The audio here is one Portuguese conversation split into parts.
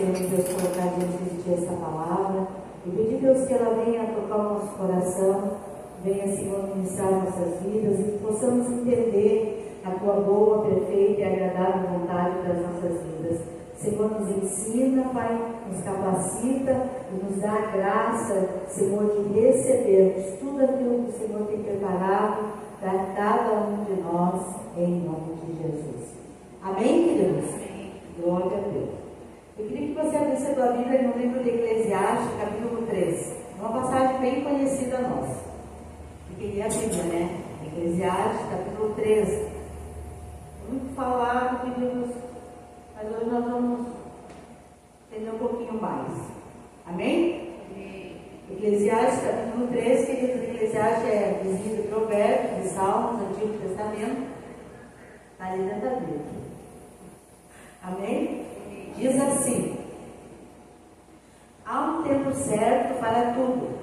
queremos, Deus, colocar diante de Ti essa palavra e pedir, Deus, que ela venha tocar o nosso coração, venha, Senhor, ministrar nossas vidas e que possamos entender a Tua boa, perfeita e agradável vontade das nossas vidas. Senhor, nos ensina, Pai, nos capacita e nos dá a graça, Senhor, de recebermos tudo aquilo que o Senhor tem preparado para cada um de nós, em nome de Jesus. Amém, queridos? Glória a Deus. Eu queria que você abrisse a tua Bíblia no livro de Eclesiastes, capítulo 3. Uma passagem bem conhecida nossa. Eu queria a Bíblia, né? Eclesiastes, capítulo 3. Muito falado, queridos, mas hoje nós vamos entender um pouquinho mais. Amém? Eclesiastes, capítulo 3, queridos. Eclesiastes é vizinho de Provérbios, de Salmos, Antigo Testamento. Está ali dentro da Bíblia. Amém? Diz assim: há um tempo certo para tudo,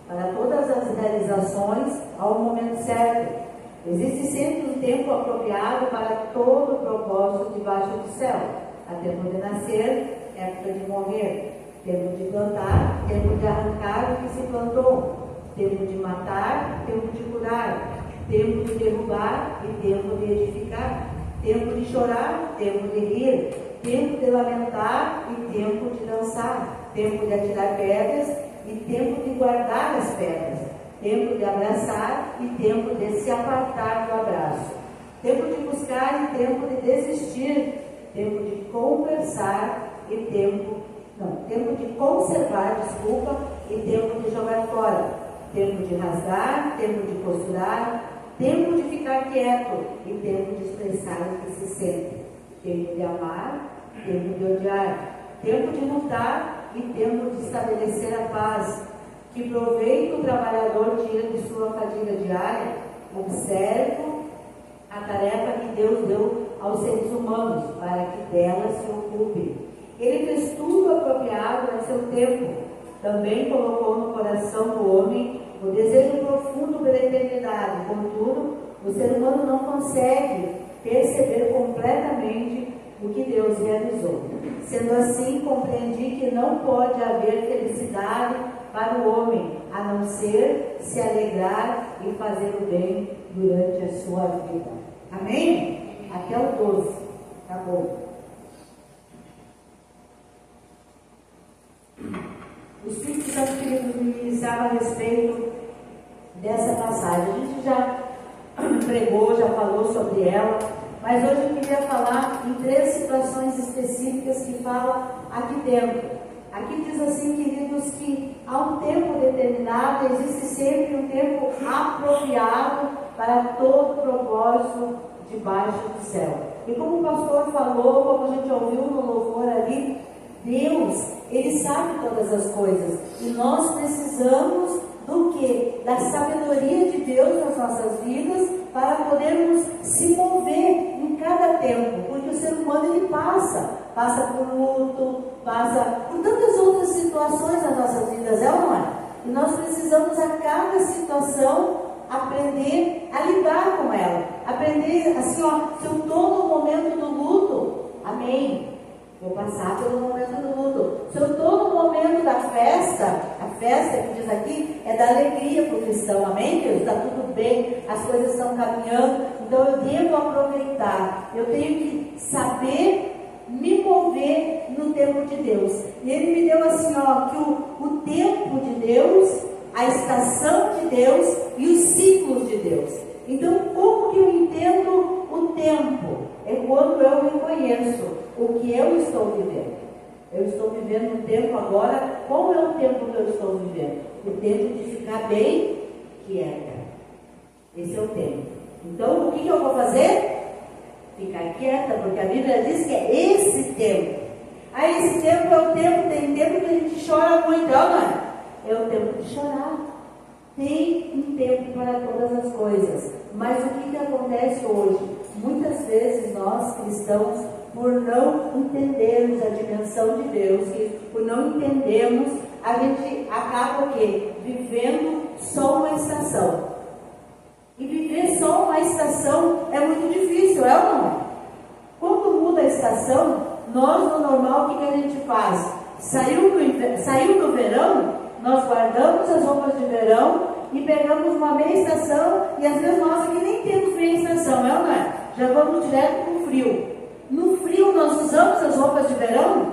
para todas as realizações, há um momento certo. Existe sempre um tempo apropriado para todo o propósito debaixo do céu. Há tempo de nascer, época de morrer, tempo de plantar, tempo de arrancar o que se plantou, tempo de matar, tempo de curar, tempo de derrubar e tempo de edificar, tempo de chorar, tempo de rir, tempo de lamentar e tempo de dançar, tempo de atirar pedras e tempo de guardar as pedras, tempo de abraçar e tempo de se apartar do abraço, tempo de buscar e tempo de desistir, tempo de conversar e tempo de conservar, e tempo de jogar fora, tempo de rasgar, tempo de costurar, tempo de ficar quieto e tempo de expressar o que se sente, tempo de amar, tempo de odiar, tempo de lutar e tempo de estabelecer a paz. Que proveito o trabalhador tira de sua fadiga diária? Observe a tarefa que Deus deu aos seres humanos para que dela se ocupe. Ele fez tudo apropriado a seu tempo. Também colocou no coração do homem o desejo profundo pela eternidade. Contudo, o ser humano não consegue perceber completamente o que Deus realizou. Sendo assim, compreendi que não pode haver felicidade para o homem, a não ser se alegrar e fazer o bem durante a sua vida. Amém? Até o 12. Acabou. O Espírito Santo queria nos ministrar a respeito dessa passagem. A gente já pregou, já falou sobre ela, mas hoje eu queria falar em 3 situações específicas que fala aqui dentro. Aqui diz assim, queridos, que há um tempo determinado, existe sempre um tempo apropriado para todo propósito debaixo do céu. E como o pastor falou, como a gente ouviu no louvor ali, Deus, Ele sabe todas as coisas. E nós precisamos do quê? Da sabedoria de Deus nas nossas vidas para podermos se mover em cada tempo. Porque o ser humano, ele passa por luto, passa por tantas outras situações nas nossas vidas, é ou não é? E nós precisamos a cada situação aprender a lidar com ela. Aprender assim, se eu estou no momento do luto, amém, vou passar pelo momento do luto. Se eu estou no momento da festa, a festa que diz aqui é da alegria para o cristão, amém, Deus? Está tudo bem, as coisas estão caminhando, então eu devo aproveitar, eu tenho que saber me mover no tempo de Deus. E Ele me deu assim, que o tempo de Deus, a estação de Deus e os ciclos de Deus. Então, como que eu entendo o tempo? É quando eu reconheço o que eu estou vivendo. Eu estou vivendo um tempo agora. Qual é o tempo que eu estou vivendo? O tempo de ficar bem quieta. Esse é o tempo. Então, o que eu vou fazer? Ficar quieta, porque a Bíblia diz que é esse tempo. Esse tempo é o tempo, tem tempo que a gente chora muito, não é? É o tempo de chorar. Tem um tempo para todas as coisas. Mas o que acontece hoje? Muitas vezes nós cristãos, por não entendermos a dimensão de Deus, por não entendermos, a gente acaba o quê? Vivendo só uma estação. E viver só uma estação é muito difícil, é ou não? Quando muda a estação, Nós, no normal, o que a gente faz? Saiu do verão, nós guardamos as roupas de verão e pegamos uma meia estação, e às vezes nós aqui nem temos meia estação, é ou não é? Já vamos direto para o frio. No frio nós usamos as roupas de verão?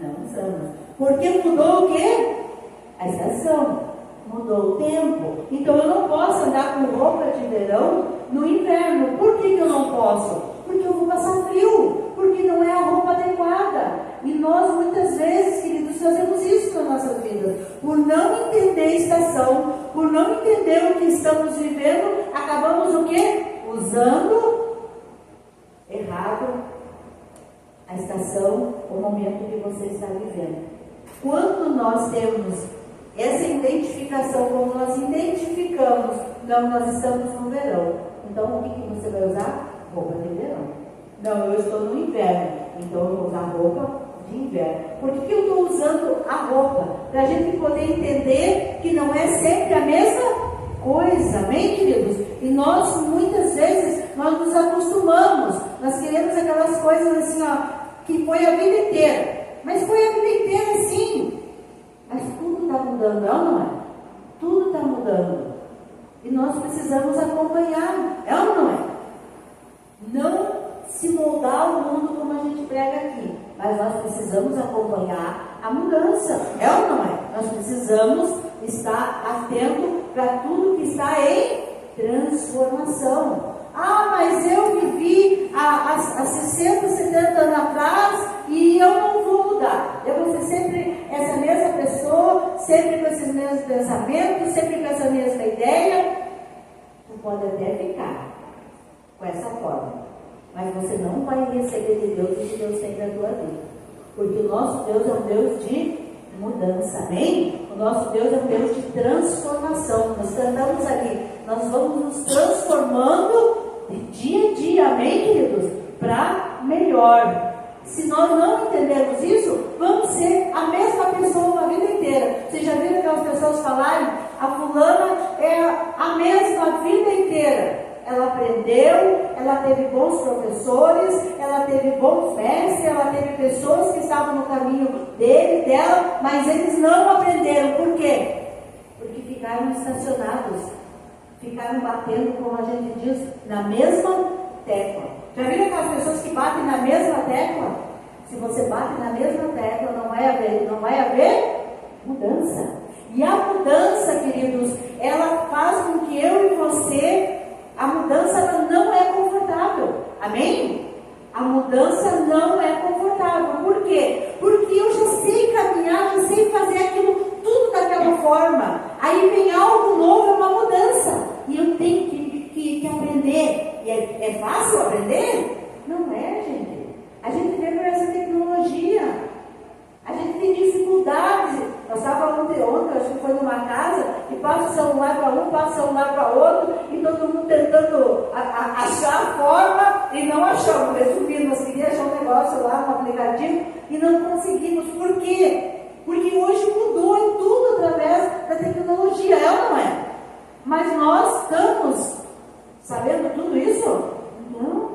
Não usamos. Porque mudou o quê? A estação. Mudou o tempo. Então eu não posso andar com roupa de verão no inverno. Por que eu não posso? Porque eu vou passar frio. Porque não é a roupa adequada. E nós muitas vezes, queridos, fazemos isso nas nossas vidas. Por não entender a estação, por não entender o que estamos vivendo, acabamos o quê? Usando errado a estação, o momento que você está vivendo. Quando nós temos essa identificação, como nós identificamos, não, nós estamos no verão. Então, o que você vai usar? Roupa de verão. Não, eu estou no inverno, então eu vou usar roupa de inverno. Por que eu estou usando a roupa? Para a gente poder entender que não é sempre a mesma coisa, amém, queridos? E nós, muitas vezes, nós nos acostumamos, nós queremos aquelas coisas assim, ó, que foi a vida inteira. Mas foi a vida inteira sim. Mas tudo está mudando, é ou não é? Tudo está mudando. E nós precisamos acompanhar, é ou não é? Não se moldar ao mundo como a gente prega aqui, mas nós precisamos acompanhar a mudança, é ou não é? Nós precisamos estar atento para tudo que está em transformação. Ah, mas eu vivi há 60, 70 anos atrás e eu não vou mudar. Eu vou ser sempre essa mesma pessoa, sempre com esses mesmos pensamentos, sempre com essa mesma ideia. Tu pode até ficar com essa forma, mas você não vai receber de Deus o que Deus tem na tua vida. Porque o nosso Deus é um Deus de mudança, amém? O nosso Deus é um Deus de transformação. Nós cantamos ali, nós vamos nos transformando de dia a dia, amém, queridos? Para melhor. Se nós não entendermos isso, vamos ser a mesma pessoa a vida inteira. Vocês já viram aquelas pessoas falarem? A fulana é a mesma a vida inteira. Ela aprendeu, ela teve bons professores, ela teve bons mestres, ela teve pessoas que estavam no caminho dela, mas eles não aprenderam. Por quê? Porque ficaram estacionados, ficaram batendo, como a gente diz, na mesma tecla. Já viram aquelas pessoas que batem na mesma tecla? Se você bate na mesma tecla, não vai haver mudança. E a mudança, queridos, ela faz com que eu e você, a mudança ela não é confortável. Amém? A mudança não é confortável. Por quê? Porque eu já sei caminhar, já sei fazer aquilo tudo daquela forma. Aí vem algo novo, é uma mudança. E eu tenho que aprender. E é fácil aprender? Não é, gente. A gente vê por essa tecnologia. A gente tem dificuldades. Nós estávamos ontem, acho que foi numa casa, e passa o celular para um, passa o celular para outro, e todo mundo tentando achar a forma, e não achamos. Resumindo, nós queríamos achar um negócio lá, um aplicativo, e não conseguimos. Por quê? Porque hoje mudou em tudo através da tecnologia, é ou não é? Mas nós estamos sabendo tudo isso? Não.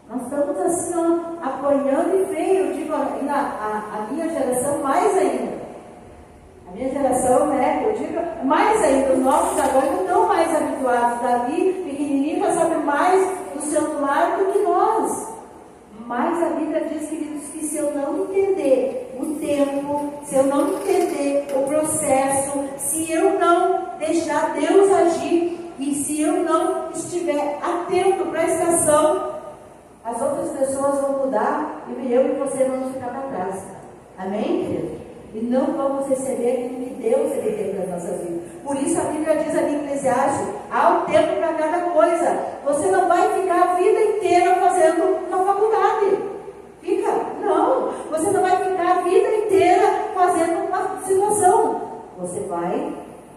Nós estamos assim, ó, apanhando e feio. Eu digo, a minha geração mais ainda. A minha geração, né, eu digo, mais ainda, os novos agora não estão mais habituados. Davi, pequenininho, já sabe mais do celular do que nós. Mas a Bíblia diz, queridos, que se eu não entender o tempo, se eu não entender o processo, se eu não deixar Deus agir, e se eu não estiver atento para a estação, as outras pessoas vão mudar e eu e você vamos ficar para trás. Amém, querido? E não vamos receber aquilo que Deus tem para as nossas vidas. Por isso a Bíblia diz ali em Eclesiastes, há um tempo para cada coisa. Você não vai ficar a vida inteira fazendo uma faculdade. Fica? Não. Você não vai ficar a vida inteira fazendo uma situação. Você vai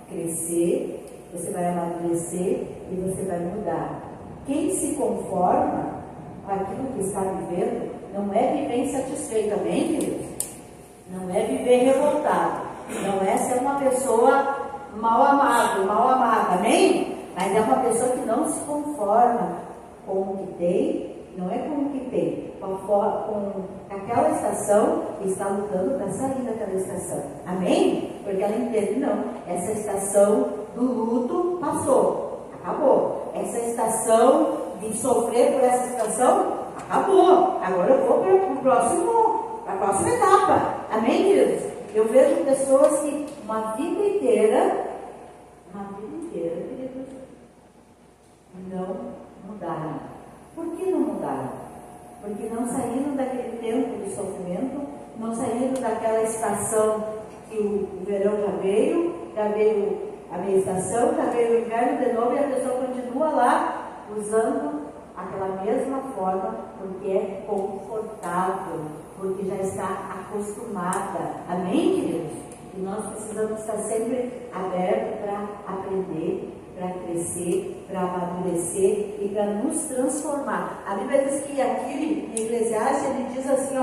crescer, você vai amadurecer e você vai mudar. Quem se conforma com aquilo que está vivendo não é viver insatisfeito, amém, queridos? Não é viver revoltado, não é ser uma pessoa mal amada, amém? Mas é uma pessoa que não se conforma com o que tem, não é com o que tem, com a com aquela estação e está lutando para sair daquela estação. Amém? Porque ela entende, não, essa estação do luto passou, acabou. Essa estação de sofrer por essa situação, acabou. Agora eu vou para a próxima etapa. Amém, queridos? Eu vejo pessoas que uma vida inteira, queridos, não mudaram. Por que não mudaram? Porque não saíram daquele tempo de sofrimento, não saíram daquela estação que o verão já veio a meia estação, já veio o inverno de novo e a pessoa continua lá usando aquela mesma forma, porque é confortável, porque já está acostumada. Amém, queridos? E nós precisamos estar sempre abertos para aprender, para crescer, para amadurecer e para nos transformar. A Bíblia diz que aqui em Eclesiastes ele diz assim,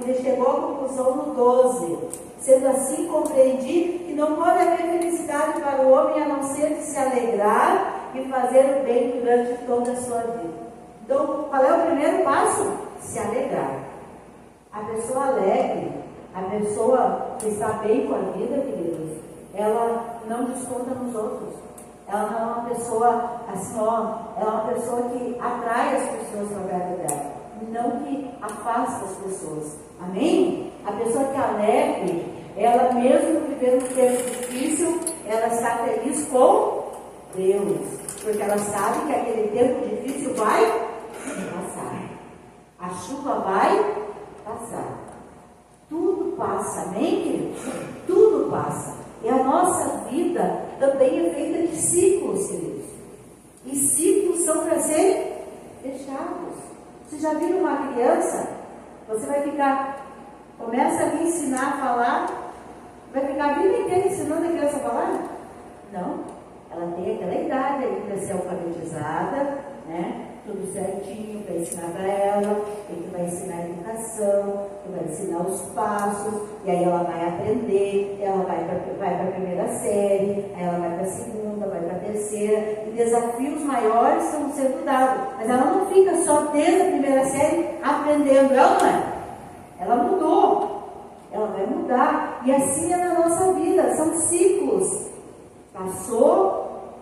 ele chegou à conclusão no 12. Sendo assim, compreendi que não pode haver felicidade para o homem a não ser de se alegrar e fazer o bem durante toda a sua vida. Então, qual é o primeiro passo? Se alegrar. A pessoa alegre, a pessoa que está bem com a vida, queridos, ela não desconta nos outros. Ela não é uma pessoa assim, ela é uma pessoa que atrai as pessoas para perto dela, não que afasta as pessoas. Amém? A pessoa que é alegre, ela mesmo vivendo um tempo difícil, ela está feliz com Deus, porque ela sabe que aquele tempo difícil vai passar. A chuva vai passar. Tudo passa, amém, queridos? Tudo passa. E a nossa vida também é feita de ciclos, queridos. E ciclos são para serem fechados. Vocês já viram uma criança? Você vai ficar, começa a lhe ensinar a falar, vai ficar a vida inteira ensinando a criança a falar? Não. Ela tem aquela idade aí para ser alfabetizada, né? Tudo certinho para ensinar para ela, ele vai ensinar a educação, ele vai ensinar os passos, e aí ela vai aprender, ela vai para a primeira série, aí ela vai para a segunda, vai para a terceira, e desafios maiores estão sendo dados, mas ela não fica só desde a primeira série aprendendo, ela não é? Ela mudou, ela vai mudar, e assim é na nossa vida, são ciclos. Passou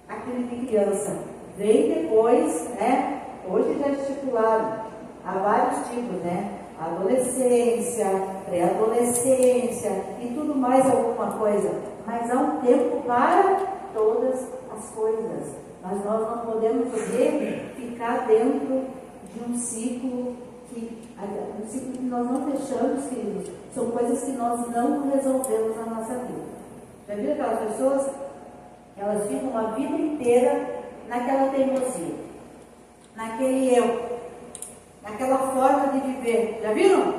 aquele de criança, vem depois, né? Hoje já estipularam, há vários tipos, né? Adolescência, pré-adolescência e tudo mais alguma coisa. Mas há um tempo para todas as coisas. Mas nós não podemos ficar dentro de um ciclo que nós não fechamos, queridos. São coisas que nós não resolvemos na nossa vida. Já viram aquelas pessoas? Elas ficam a vida inteira naquela teimosia, naquele eu, naquela forma de viver. Já viram?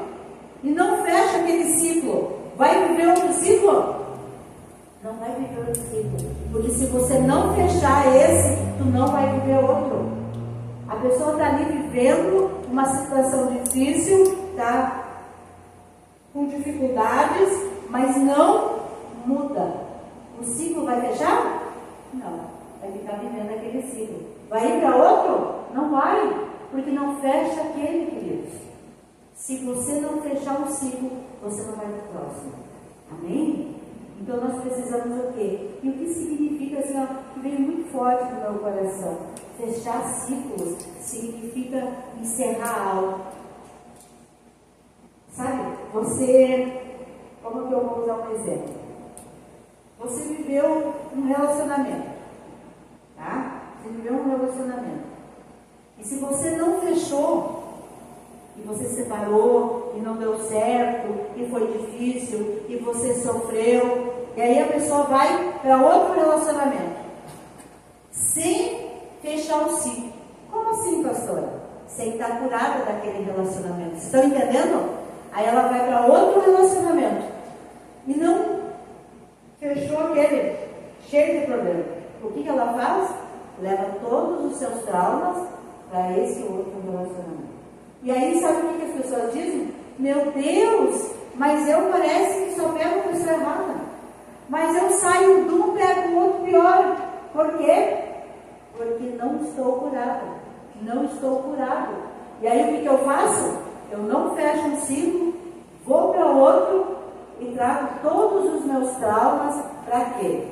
E não fecha aquele ciclo. Vai viver outro ciclo? Não vai viver outro ciclo. Porque se você não fechar esse, tu não vai viver outro. A pessoa está ali vivendo uma situação difícil, está com dificuldades, mas não muda. O ciclo vai fechar? Não. Vai ficar vivendo aquele ciclo. Vai ir para outro? Não vai, porque não fecha aquele, queridos. Se você não fechar um ciclo, você não vai para o próximo. Amém? Então nós precisamos o quê? E o que significa, assim, que veio muito forte no meu coração? Fechar ciclos significa encerrar algo. Sabe? Você, como que eu vou usar um exemplo? Você viveu um relacionamento. Tá? Você viveu um relacionamento. E se você não fechou, e você se separou, e não deu certo, e foi difícil, e você sofreu, e aí a pessoa vai para outro relacionamento, sem fechar o ciclo. Como assim, pastora? Sem estar curada daquele relacionamento. Vocês estão entendendo? Aí ela vai para outro relacionamento, e não fechou aquele cheio de problema. O que ela faz? Leva todos os seus traumas para esse outro relacionamento. E aí, sabe o que as pessoas dizem? Meu Deus, mas eu parece que só pego a pessoa errada. Mas eu saio de um, pego o outro pior. Por quê? Porque não estou curado. Não estou curado. E aí o que eu faço? Eu não fecho um ciclo, vou para outro e trago todos os meus traumas para quê?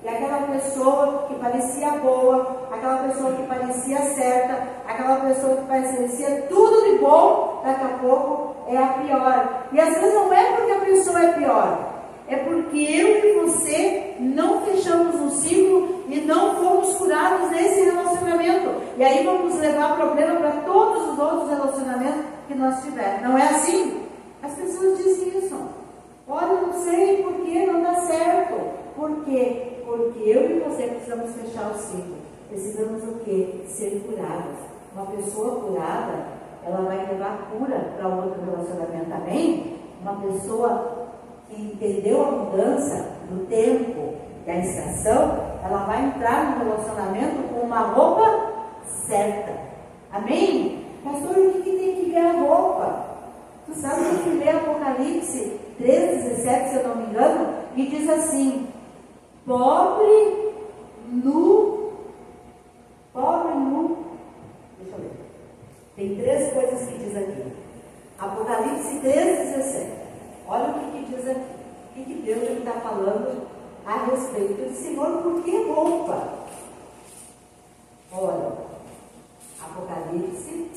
E aquela pessoa que parecia boa, aquela pessoa que parecia certa, aquela pessoa que parecia tudo de bom, daqui a pouco é a pior. E às vezes não é porque a pessoa é pior, é porque eu e você não fechamos um ciclo e não fomos curados nesse relacionamento. E aí vamos levar problema para todos os outros relacionamentos que nós tivermos. Não é assim? As pessoas dizem isso. Olha, não sei por que não dá certo. Por quê? Porque eu e você precisamos fechar o ciclo. Precisamos o quê? Ser curados. Uma pessoa curada, ela vai levar cura para outro relacionamento. Amém? Uma pessoa que entendeu a mudança do tempo e a estação, ela vai entrar no relacionamento com uma roupa certa. Amém? Pastor, o que tem que ver a roupa? Tu sabe que eu fui ler Apocalipse 3:17, se eu não me engano, e diz assim: pobre nu, deixa eu ver, tem 3 coisas que diz aqui. Apocalipse 3:17, olha o que diz aqui, o que Deus está falando a respeito. Eu disse: Senhor, por que roupa? Olha, Apocalipse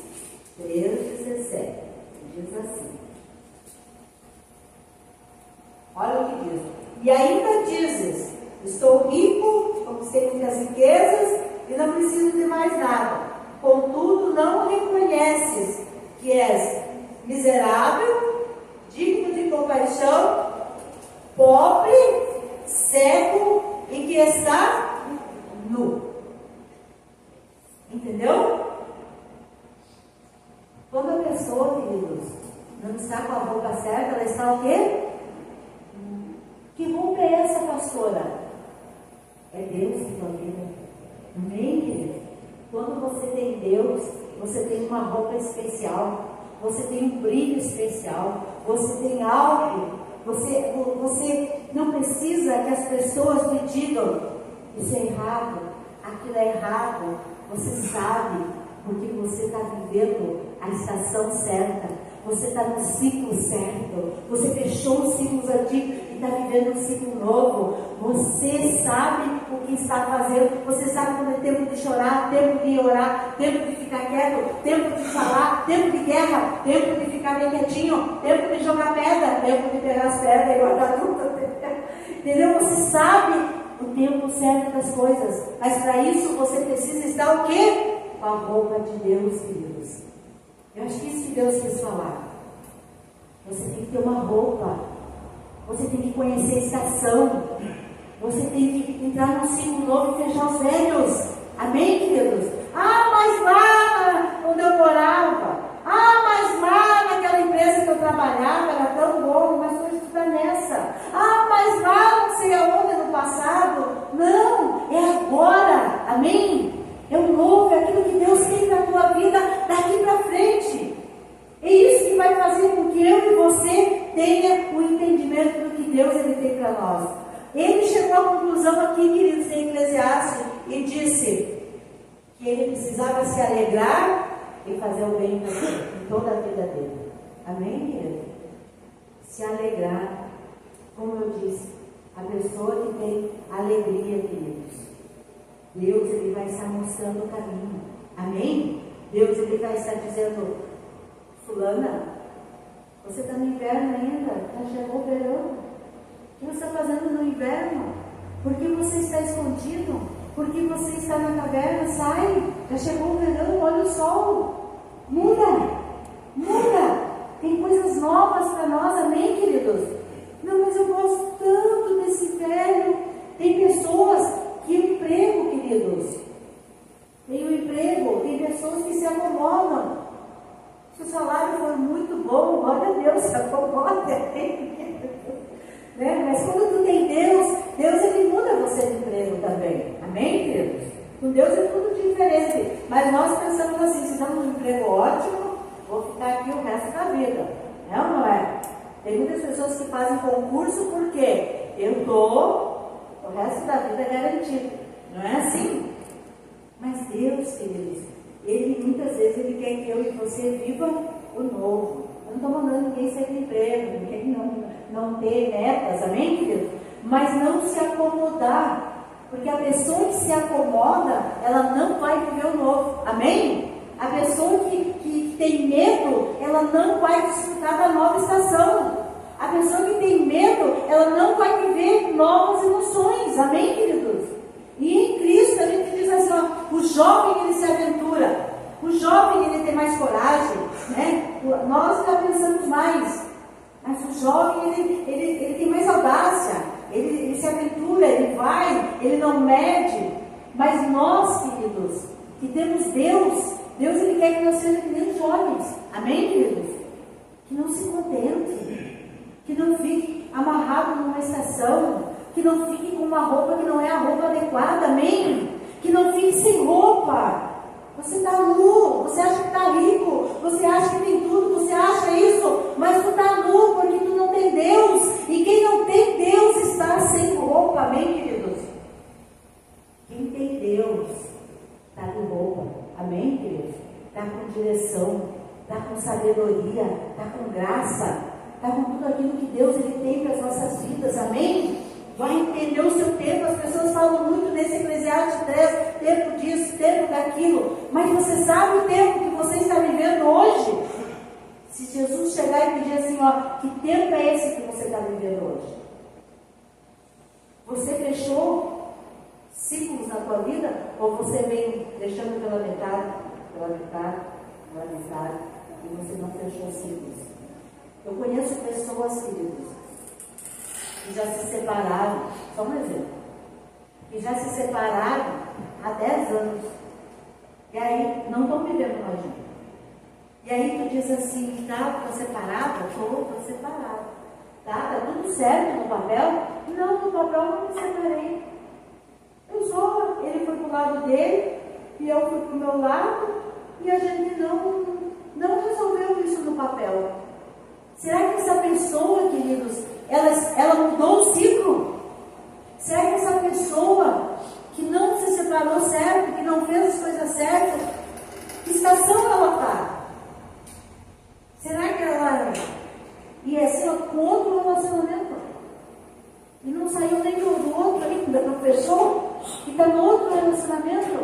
3:17, diz assim, olha o que diz: e ainda dizes, estou rico, conquistei muitas riquezas e não preciso de mais nada. Contudo, não reconheces que és miserável, digno de compaixão, pobre, cego e que está nu. Entendeu? Quando a pessoa, queridos, não está com a roupa certa, ela está o quê? Que roupa é essa, pastora? É Deus em tua vida. Amém, querido? Quando você tem Deus, você tem uma roupa especial, você tem um brilho especial, você tem algo, você não precisa que as pessoas te digam: isso é errado, aquilo é errado. Você sabe, porque você está vivendo a estação certa, você está no ciclo certo, você fechou os ciclos antigos e está vivendo um ciclo novo. Você sabe o que está fazendo, você sabe quando é tempo de chorar, tempo de orar, tempo de ficar quieto, tempo de falar, tempo de guerra, tempo de ficar bem quietinho, tempo de jogar pedra, tempo de pegar as pedras e guardar tudo. Entendeu? Você sabe o tempo certo das coisas, mas para isso você precisa estar o quê? Com a roupa de Deus, queridos. Eu acho que isso que Deus quis falar. Você tem que ter uma roupa, você tem que conhecer a estação, você tem que entrar num ciclo novo e fechar os velhos. Amém, queridos? Ah, mas lá onde eu morava, mas lá naquela empresa que eu trabalhava era tão bom, mas hoje tu está nessa. Mas lá não sei aonde no passado. Não, é agora. Amém? É o novo, é aquilo que Deus tem na tua vida daqui para frente. É isso que vai fazer com que eu e você tenha o entendimento do que Deus ele tem para nós. Ele chegou à conclusão aqui, queridos, em Eclesiastes, e disse que ele precisava se alegrar e fazer o bem em toda a vida dele. Amém, querido? Se alegrar, como eu disse, a pessoa que tem alegria, queridos, Deus ele vai estar mostrando o caminho. Amém? Deus ele vai estar dizendo: fulana, você está no inverno ainda, já chegou o verão. O que você está fazendo no inverno? Por que você está escondido? Por que você está na caverna? Sai, já chegou o verão, olha o sol. Muda. Tem coisas novas para nós, amém, queridos? Não, mas eu gosto tanto desse velho. Tem pessoas que emprego, queridos. Tem um emprego, tem pessoas que se acomodam. Se o salário for muito bom, glória a Deus, se acomoda. Né? Mas quando tu tem Deus, Deus ele muda você de emprego também. Amém, queridos? Com Deus é tudo diferente. Mas nós pensamos assim: se damos um emprego ótimo, vou ficar aqui o resto da vida. É ou não é? Tem muitas pessoas que fazem concurso porque eu estou o resto da vida garantido. Não é assim? Mas Deus, queridos, Ele muitas vezes ele quer que eu e você viva o novo. Eu não estou mandando ninguém sair do emprego, ninguém não ter metas, amém, querido? Mas não se acomodar, porque a pessoa que se acomoda, ela não vai viver o novo, amém? A pessoa que tem medo, ela não vai desfrutar da nova estação. A pessoa que tem medo, ela não vai viver novas emoções, amém, queridos? E em Cristo a gente diz assim, ó, o jovem ele se aventura, o jovem ele tem mais coragem, né? Nós já pensamos mais, mas o jovem ele tem mais audácia, ele se aventura, ele vai, ele não mede. Mas nós, queridos, que temos Deus ele quer que nós sejamos que nem os jovens, amém, queridos? Que não se contente, que não fique amarrado numa estação, que não fique com uma roupa que não é a roupa adequada, amém? Que não fique sem roupa. Você está nu, você acha que está rico, você acha que tem tudo, você acha isso, mas tu está nu porque tu não tem Deus. E quem não tem Deus está sem roupa, amém, queridos? Quem tem Deus está com roupa, amém, queridos? Está com direção, está com sabedoria, está com graça, está com tudo aquilo que Deus ele tem para as nossas vidas, amém? Vai entender o seu tempo. As pessoas falam muito nesse Eclesiastes 3, tempo disso, tempo daquilo, mas você sabe o tempo que você está vivendo hoje? Se Jesus chegar e pedir assim, ó, que tempo é esse que você está vivendo hoje? Você fechou ciclos na tua vida, ou você vem deixando pela metade, e você não fechou ciclos? Eu conheço pessoas, queridos, que já se separaram, só um exemplo, que já se separaram há 10 anos, e aí não estão vivendo mais juntos. E aí tu diz assim, tá, estou separado? Estou separado. Tá tudo certo no papel? Não, no papel eu não me separei. Ele foi pro lado dele, e eu fui pro meu lado, e a gente não resolveu isso no papel. Será que essa pessoa, queridos, ela mudou o ciclo? Será que essa pessoa que não se separou certo, que não fez as coisas certas, que estação ela está? Será que ela ia ser com outro relacionamento? E não saiu nem do outro ainda, não fechou? E está no outro relacionamento?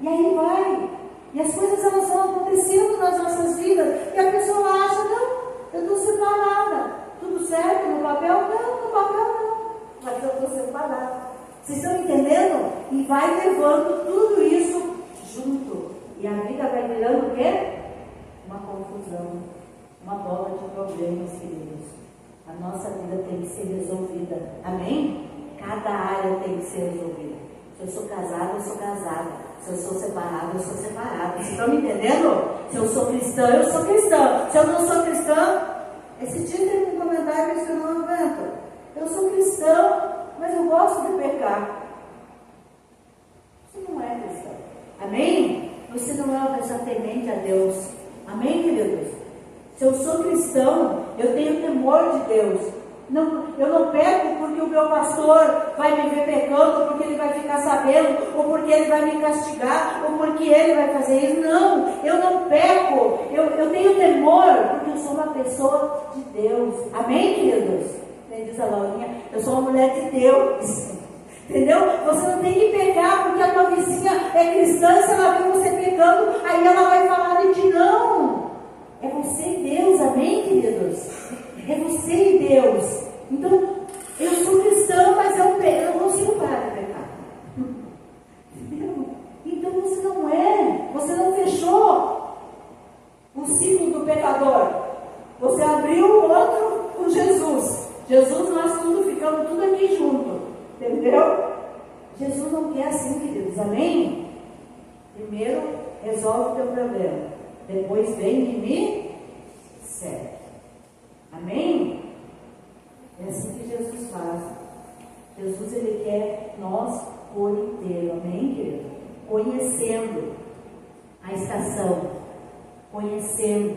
E aí vai. E as coisas elas vão acontecendo nas nossas vidas. E a pessoa acha, não, eu estou separada. Tudo certo no papel? Não, no papel não. Mas eu estou separada. Vocês estão entendendo? E vai levando tudo isso junto. E a vida vai virando o quê? Uma confusão. Uma bola de problemas, queridos. A nossa vida tem que ser resolvida. Amém? Cada área tem que ser resolvida. Se eu sou casada, eu sou casada. Se eu sou separada, eu sou separada. Vocês estão me entendendo? Se eu sou cristã, eu sou cristã. Se eu não sou cristã, esse dia tem um comentário que eu não aguento. Eu sou cristão, mas eu gosto de pecar. Você não é cristão. Amém? Você não é uma pessoa temente a Deus. Amém, queridos? Se eu sou cristão, eu tenho temor de Deus. Eu não peco porque o meu pastor vai me ver pecando, porque ele vai ficar sabendo, ou porque ele vai me castigar, ou porque ele vai fazer isso. Não, eu não peco. Eu tenho temor porque eu sou uma pessoa de Deus. Amém, queridos? Como diz a Laurinha, eu sou uma mulher de Deus. Entendeu? Você não tem que pecar porque a tua vizinha é cristã. Se ela vê você pecando, aí ela vai falar de ti. Não. É você e Deus, amém, queridos? É você e Deus. Então, eu sou cristão, mas eu não consigo parar de pecar. Entendeu? Então você não é. Você não fechou o ciclo do pecador. Você abriu o outro com Jesus. Jesus, nós ficamos tudo aqui junto. Entendeu? Jesus não quer assim, queridos, amém? Primeiro, resolve o teu problema. Depois vem e me serve. Amém? É assim que Jesus faz. Jesus, ele quer nós por inteiro. Amém, querido? Conhecendo a estação, conhecendo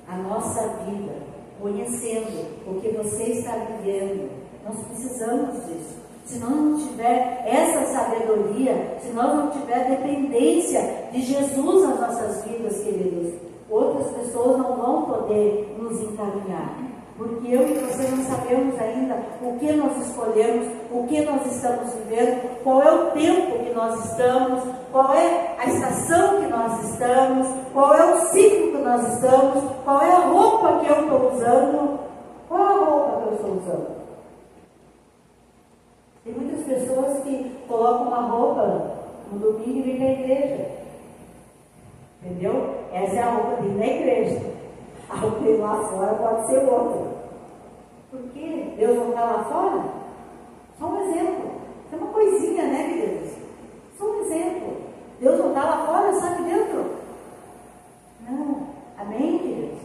a nossa vida, conhecendo o que você está vivendo. Nós precisamos disso. se nós não tiver essa sabedoria, se nós não tiver dependência de Jesus nas nossas vidas, queridos, outras pessoas não vão poder nos encaminhar. Porque eu e você não sabemos ainda o que nós escolhemos, o que nós estamos vivendo, qual é o tempo que nós estamos, qual é a estação que nós estamos, qual é o ciclo que nós estamos, qual é a roupa que eu estou usando, qual é a roupa que eu estou usando. Tem muitas pessoas que colocam uma roupa no domingo e vêm para a igreja. Entendeu? Essa é a roupa dele na igreja. A roupa dele lá fora pode ser outra. Por quê? Deus não está lá fora? Só um exemplo. É uma coisinha, né, queridos? Só um exemplo. Deus não está lá fora, está aqui dentro? Não. Amém, queridos?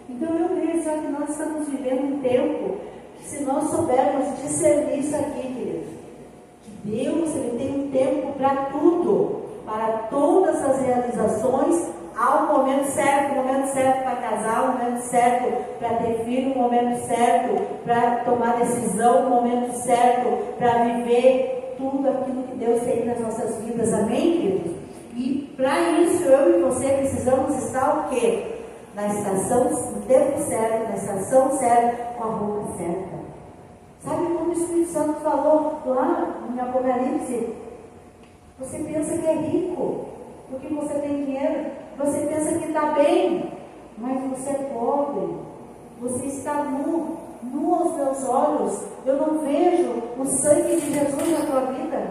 Então eu creio só que nós estamos vivendo um tempo que, se nós soubermos discernir isso aqui, queridos, que Deus, Ele tem um tempo para tudo, para todas as realizações. Há um momento certo para casar, um momento certo para ter filho, um momento certo para tomar decisão, um momento certo para viver tudo aquilo que Deus tem nas nossas vidas. Amém, queridos? E para isso, eu e você precisamos estar o quê? Na estação, no tempo certo, na estação certa, com a roupa certa. Sabe como o Espírito Santo falou lá em Apocalipse? Você pensa que é rico, porque você tem dinheiro. Você pensa que está bem, mas você é pobre. Você está nu aos meus olhos. Eu não vejo o sangue de Jesus na tua vida.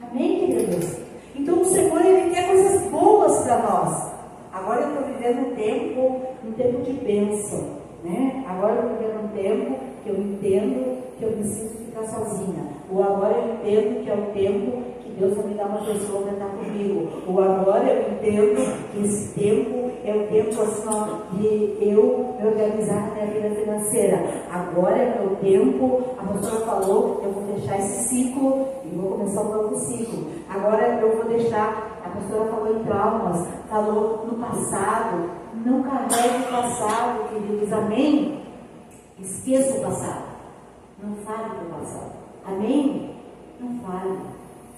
Amém, queridos? Então o Senhor, Ele quer coisas boas para nós. Agora eu estou vivendo um tempo de bênção, né? Agora eu estou vivendo um tempo que eu entendo que eu preciso ficar sozinha. Ou agora eu entendo que é o tempo que Deus vai me dar uma pessoa para estar comigo. Ou agora eu entendo que esse tempo é o tempo assim, de eu me organizar na minha vida financeira. Agora é o meu tempo, a pastora falou, eu vou deixar esse ciclo e vou começar um novo ciclo. Agora eu vou deixar, a pastora falou em traumas, falou no passado. Não carregue o passado, queridos, amém? Esqueça o passado. Não fale do passado. Amém? Não fale.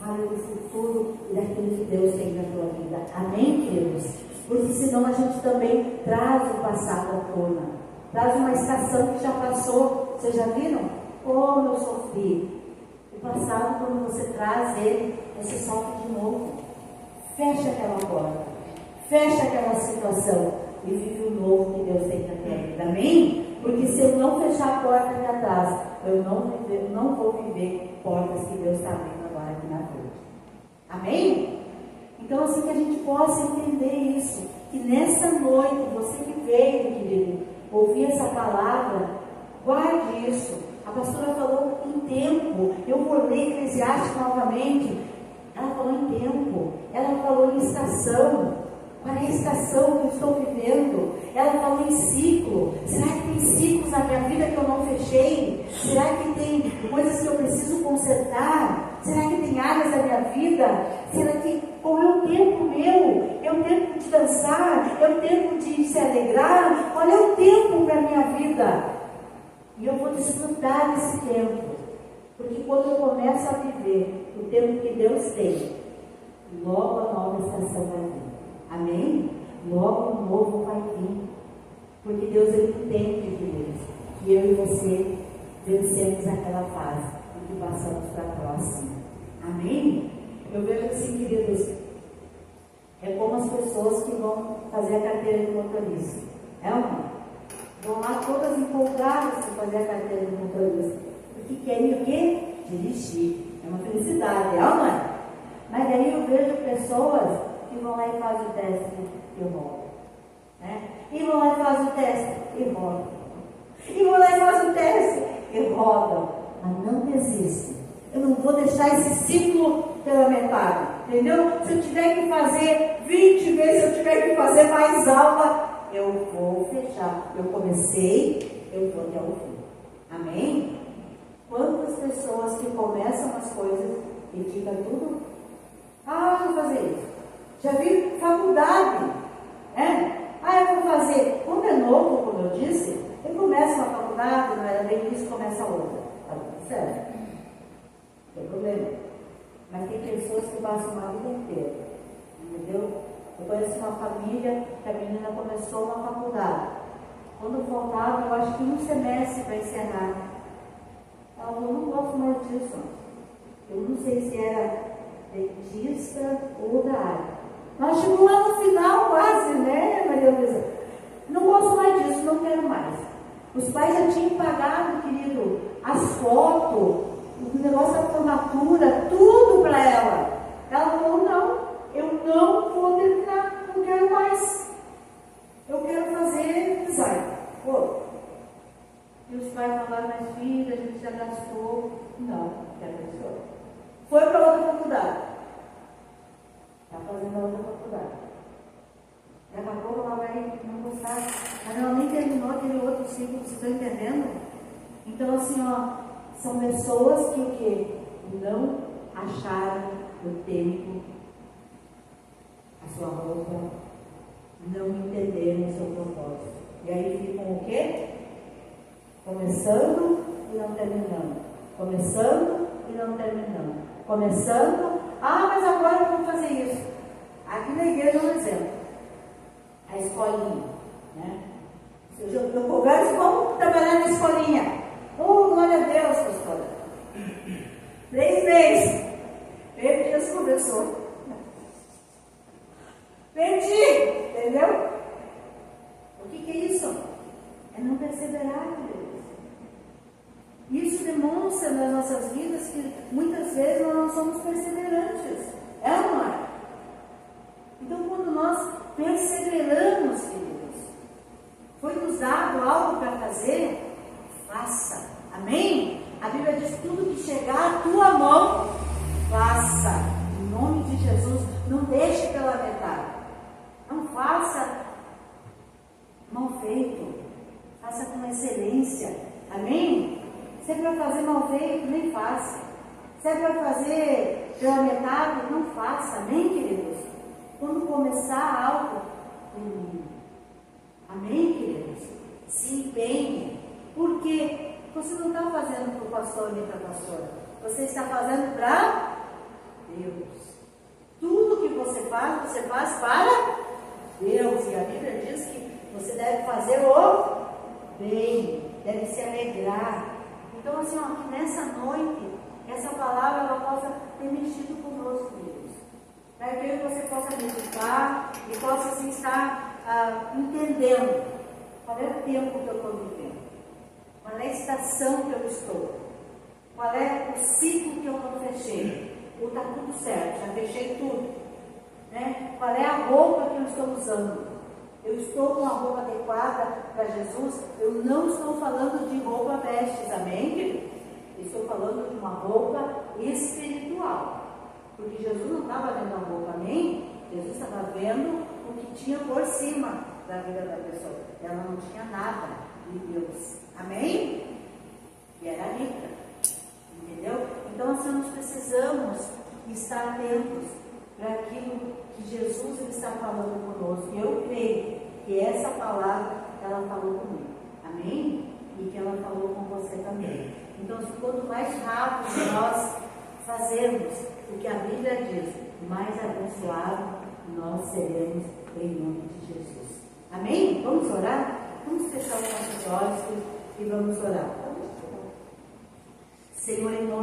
Fale do futuro e daquilo que Deus tem na tua vida. Amém, queridos? Porque senão a gente também traz o passado à tona. Traz uma estação que já passou. Vocês já viram? Como eu sofri. O passado, quando você traz ele, você sofre de novo. Fecha aquela porta. Fecha aquela situação. E vive o novo que Deus tem na tua vida. Amém? Porque se eu não fechar a porta aqui atrás, eu não vou viver portas que Deus está abrindo agora aqui na frente. Amém? Então, assim, que a gente possa entender isso. Que nessa noite, você que veio, querido, ouvir essa palavra, guarde isso. A pastora falou em tempo. Eu vou ler Eclesiastes novamente. Ela falou em tempo. Ela falou em estação. Qual é a estação que eu estou vivendo? Ela falou em ciclo. Será que tem ciclos na minha vida que eu não fechei? Será que tem coisas que eu preciso consertar? Será que tem áreas da minha vida? Será que qual é o tempo meu? É o tempo de dançar? É o tempo de se alegrar? Qual é o tempo para a minha vida? E eu vou desfrutar desse tempo. Porque quando eu começo a viver o tempo que Deus tem, logo a nova estação vai vir. Amém? Logo o novo vai vir. Porque Deus, Ele entende, queridos, que eu e você vencemos aquela fase e que passamos para a próxima. Amém? Eu vejo assim, queridos, é como as pessoas que vão fazer a carteira de motorista. É ou não? Vão lá todas empolgadas para fazer a carteira de motorista. Porque querem o quê? Dirigir. É uma felicidade, é ou não é? Mas aí eu vejo pessoas que vão lá e fazem o teste e rodam. Né? E vão lá e fazem o teste e rodam. E vão lá e fazem o teste e rodam. Mas não desistem. Eu não vou deixar esse ciclo pela metade. Entendeu? Se eu tiver que fazer 20 vezes, se eu tiver que fazer mais aula, eu vou fechar. Eu comecei, eu vou até o fim. Amém? Quantas pessoas que começam as coisas e ficam tudo... Ah, eu vou fazer isso. Já vi faculdade, né? Ah, eu vou fazer. Quando é novo, como eu disse, ele começa uma faculdade, não era bem isso, começa outra. Tá tudo certo. Não tem problema. Mas tem pessoas que passam uma vida inteira, entendeu? Eu conheço uma família que a menina começou uma faculdade. Quando faltava, eu acho que um semestre para encerrar, ela falou, não gosto mais disso. Eu não sei se era dentista ou da área. Mas chegou lá no final quase, né, Maria Luísa? Não gosto mais disso, não quero mais. Os pais já tinham pagado, querido, as fotos, o negócio da formatura, tudo para ela. Ela falou, não, eu não vou terminar, não quero mais. Eu quero fazer design. Pô. E os pais falaram, mas filha, a gente já gastou. Não, quero isso. Foi para outra faculdade. Está fazendo a outra faculdade. Daqui a pouco ela vai não gostar. Mas ela nem terminou aquele outro ciclo, vocês estão entendendo? Então, assim, ó, são pessoas que o quê? Não acharam o tempo, a sua roupa, não entenderam o seu propósito. E aí ficam o quê? Começando e não terminando. Começando e não terminando. Começando, mas agora eu vou fazer isso. Aqui na igreja é um exemplo. A escolinha, né? Eu converso, vamos trabalhar na escolinha. Glória a Deus, pastora. 3 meses. Perdi, conversou. Perdi, entendeu? O que é isso? É não perseverar, Deus. Isso demonstra nas nossas vidas que muitas vezes nós não somos perseverantes. É ou não é? Então, quando nós perseveramos, queridos, foi nos dado algo para fazer, faça. Amém? A Bíblia diz: tudo que chegar à tua mão, faça. Em nome de Jesus, não deixe pela metade. Não faça mal feito. Faça com excelência. Amém? Se é para fazer mal feito, nem faça. Se é para fazer pela metade, não faça. Amém, queridos? Quando começar algo, amém, queridos? Se empenhe. Por quê? Você não está fazendo para o pastor nem para a pastora. Você está fazendo para Deus. Tudo que você faz para Deus. E a Bíblia diz que você deve fazer o bem, deve se alegrar. Então, assim, ó, que nessa noite, essa palavra ela possa ter mexido conosco, Deus. Para que você possa meditar e possa, assim, estar entendendo qual é o tempo que eu estou vivendo, qual é a estação que eu estou, qual é o ciclo que eu não fechei, ou está tudo certo, já fechei tudo, né? Qual é a roupa que eu estou usando? Eu estou com a roupa adequada para Jesus? Eu não estou falando de roupa vestes, amém, querido? Estou falando de uma roupa espiritual. Porque Jesus não estava vendo a roupa, amém? Jesus estava vendo o que tinha por cima da vida da pessoa. Ela não tinha nada de Deus, amém? E era rica, entendeu? Então, assim, nós precisamos estar atentos para aquilo que Jesus está falando conosco. E eu creio que essa palavra, ela falou comigo, amém? E que ela falou com você também. Então, quanto mais rápido nós fazermos o que a Bíblia diz, mais abençoado nós seremos em nome de Jesus. Amém? Vamos orar? Vamos fechar os nossos olhos e vamos orar. Senhor, em nome